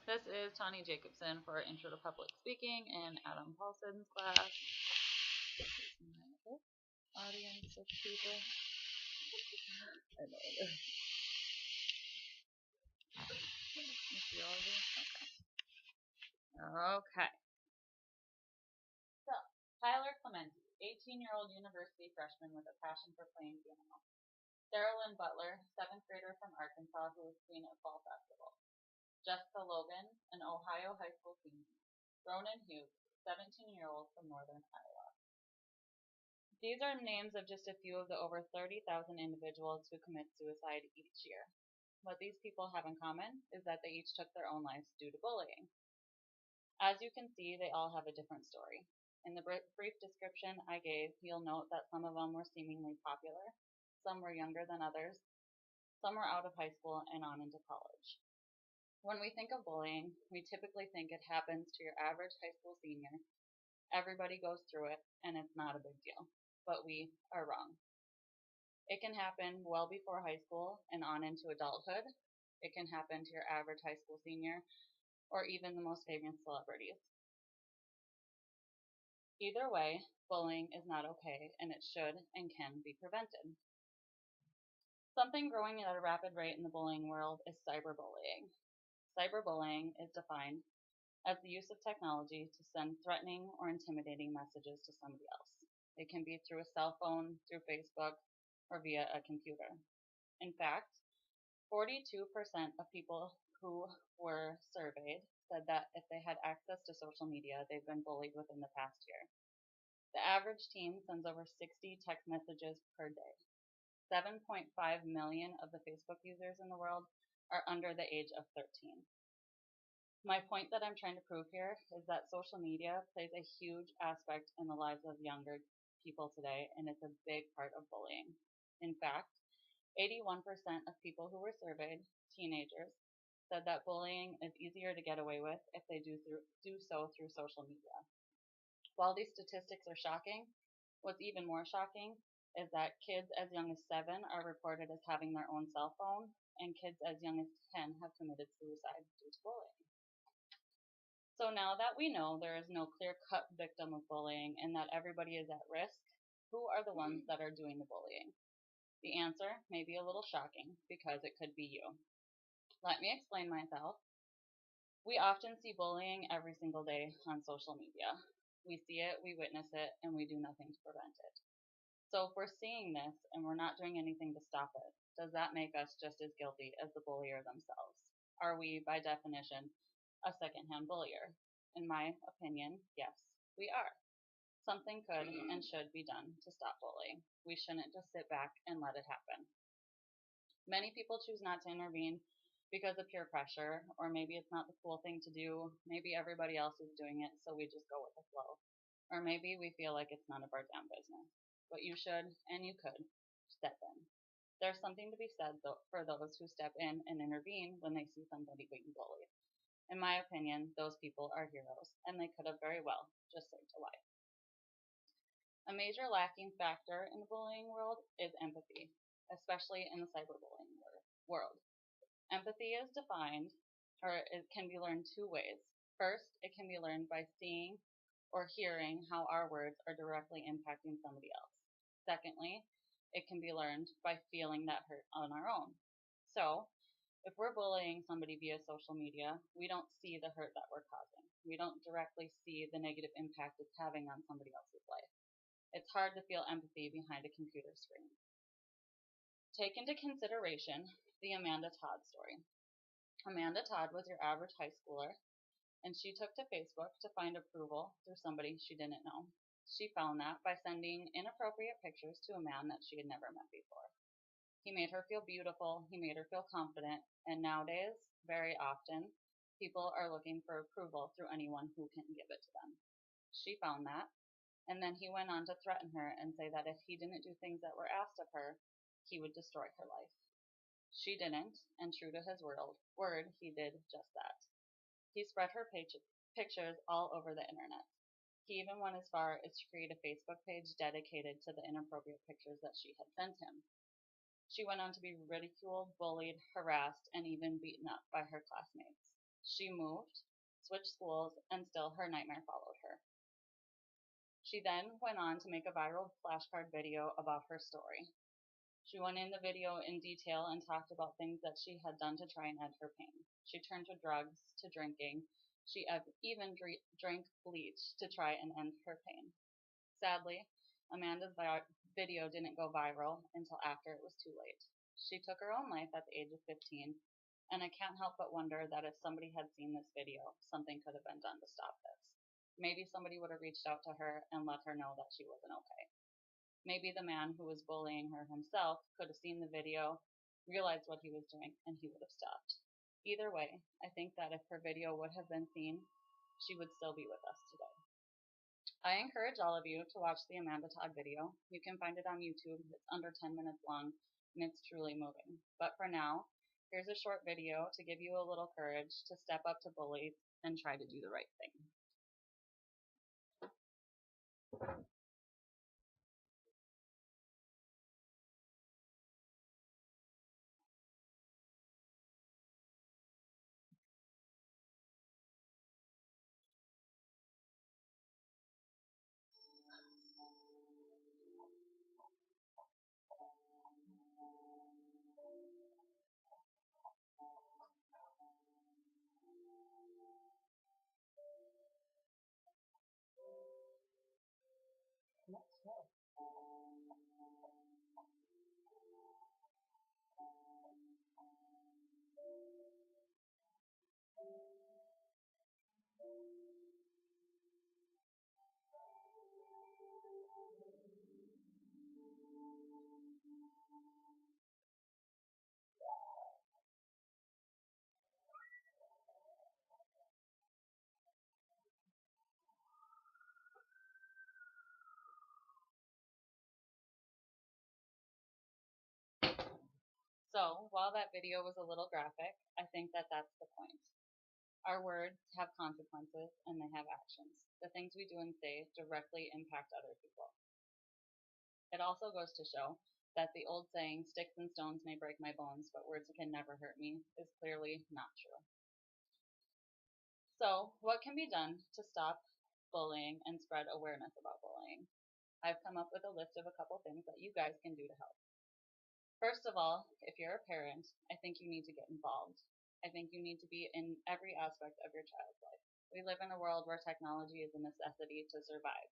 This is Tani Jacobson for Intro to Public Speaking in Adam Paulson's class. Audience of people. I know this. You see all of you? Okay. So, Tyler Clementi, 18-year-old university freshman with a passion for playing piano. Darylyn Butler, 7th grader from Arkansas who was queen at fall festival. Jessica Logan, an Ohio high school senior. Ronan Hughes, 17-year-old from northern Iowa. These are names of just a few of the over 30,000 individuals who commit suicide each year. What these people have in common is that they each took their own lives due to bullying. As you can see, they all have a different story. In the brief description I gave, you'll note that some of them were seemingly popular, some were younger than others, some were out of high school and on into college. When we think of bullying, we typically think it happens to your average high school senior. Everybody goes through it, and it's not a big deal. But we are wrong. It can happen well before high school and on into adulthood. It can happen to your average high school senior or even the most famous celebrities. Either way, bullying is not okay, and it should and can be prevented. Something growing at a rapid rate in the bullying world is cyberbullying. Cyberbullying is defined as the use of technology to send threatening or intimidating messages to somebody else. It can be through a cell phone, through Facebook, or via a computer. In fact, 42% of people who were surveyed said that if they had access to social media, they've been bullied within the past year. The average teen sends over 60 text messages per day. 7.5 million of the Facebook users in the world are under the age of 13. My point that I'm trying to prove here is that social media plays a huge aspect in the lives of younger people today, and it's a big part of bullying. In fact, 81% of people who were surveyed, teenagers, said that bullying is easier to get away with if they do so through social media. While these statistics are shocking, what's even more shocking is that kids as young as 7 are reported as having their own cell phone, and kids as young as 10 have committed suicide due to bullying. So now that we know there is no clear-cut victim of bullying and that everybody is at risk, who are the ones that are doing the bullying? The answer may be a little shocking because it could be you. Let me explain myself. We often see bullying every single day on social media. We see it, we witness it, and we do nothing to prevent it. So if we're seeing this and we're not doing anything to stop it, does that make us just as guilty as the bullier themselves? Are we, by definition, a secondhand bullier? In my opinion, yes, we are. Something could and should be done to stop bullying. We shouldn't just sit back and let it happen. Many people choose not to intervene because of peer pressure, or maybe it's not the cool thing to do. Maybe everybody else is doing it, so we just go with the flow. Or maybe we feel like it's none of our damn business. But you should, and you could, step in. There's something to be said for those who step in and intervene when they see somebody being bullied. In my opinion, those people are heroes, and they could have very well just saved a life. A major lacking factor in the bullying world is empathy, especially in the cyberbullying world. Empathy is defined, or it can be learned two ways. First, it can be learned by seeing or hearing how our words are directly impacting somebody else. Secondly, it can be learned by feeling that hurt on our own. So, if we're bullying somebody via social media, we don't see the hurt that we're causing. We don't directly see the negative impact it's having on somebody else's life. It's hard to feel empathy behind a computer screen. Take into consideration the Amanda Todd story. Amanda Todd was your average high schooler, and she took to Facebook to find approval through somebody she didn't know. She found that by sending inappropriate pictures to a man that she had never met before. He made her feel beautiful, he made her feel confident, and nowadays, very often, people are looking for approval through anyone who can give it to them. She found that, and then he went on to threaten her and say that if he didn't do things that were asked of her, he would destroy her life. She didn't, and true to his word, he did just that. He spread her pictures all over the internet. He even went as far as to create a Facebook page dedicated to the inappropriate pictures that she had sent him. She went on to be ridiculed, bullied, harassed, and even beaten up by her classmates. She moved, switched schools, and still her nightmare followed her. She then went on to make a viral flashcard video about her story. She went in the video in detail and talked about things that she had done to try and end her pain. She turned to drugs, to drinking. She even drank bleach to try and end her pain. Sadly, Amanda's video didn't go viral until after it was too late. She took her own life at the age of 15, and I can't help but wonder that if somebody had seen this video, something could have been done to stop this. Maybe somebody would have reached out to her and let her know that she wasn't okay. Maybe the man who was bullying her himself could have seen the video, realized what he was doing, and he would have stopped. Either way, I think that if her video would have been seen, she would still be with us today. I encourage all of you to watch the Amanda Todd video. You can find it on YouTube. It's under 10 minutes long, and it's truly moving. But for now, here's a short video to give you a little courage to step up to bullies and try to do the right thing. So, while that video was a little graphic, I think that that's the point. Our words have consequences and they have actions. The things we do and say directly impact other people. It also goes to show that the old saying, sticks and stones may break my bones, but words can never hurt me, is clearly not true. So, what can be done to stop bullying and spread awareness about bullying? I've come up with a list of a couple things that you guys can do to help. First of all, if you're a parent, I think you need to get involved. I think you need to be in every aspect of your child's life. We live in a world where technology is a necessity to survive.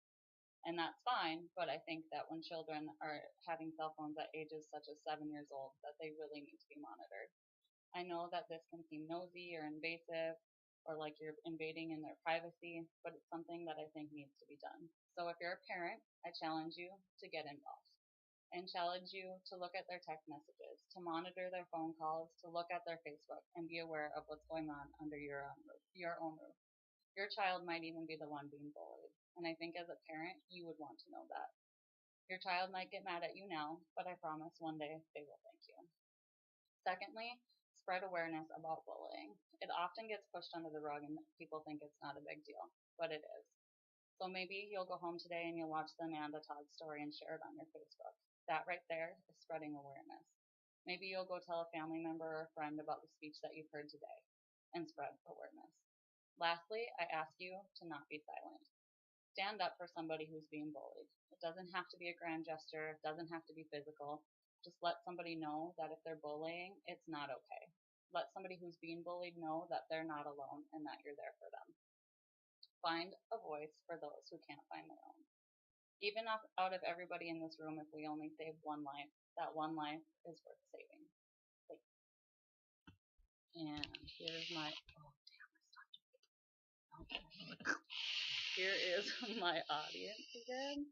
And that's fine, but I think that when children are having cell phones at ages such as 7 years old, that they really need to be monitored. I know that this can seem nosy or invasive or like you're invading in their privacy, but it's something that I think needs to be done. So if you're a parent, I challenge you to get involved and challenge you to look at their text messages, to monitor their phone calls, to look at their Facebook, and be aware of what's going on under your own roof. Your child might even be the one being bullied, and I think as a parent, you would want to know that. Your child might get mad at you now, but I promise one day they will thank you. Secondly, spread awareness about bullying. It often gets pushed under the rug and people think it's not a big deal, but it is. So maybe you'll go home today and you'll watch the Amanda Todd story and share it on your Facebook. That right there is spreading awareness. Maybe you'll go tell a family member or a friend about the speech that you've heard today and spread awareness. Lastly, I ask you to not be silent. Stand up for somebody who's being bullied. It doesn't have to be a grand gesture. It doesn't have to be physical. Just let somebody know that if they're bullying, it's not okay. Let somebody who's being bullied know that they're not alone and that you're there for them. Find a voice for those who can't find their own. Even out of everybody in this room, if we only saved one life, that one life is worth saving. And here's my, oh damn, I stopped it. Okay. Here is my audience again.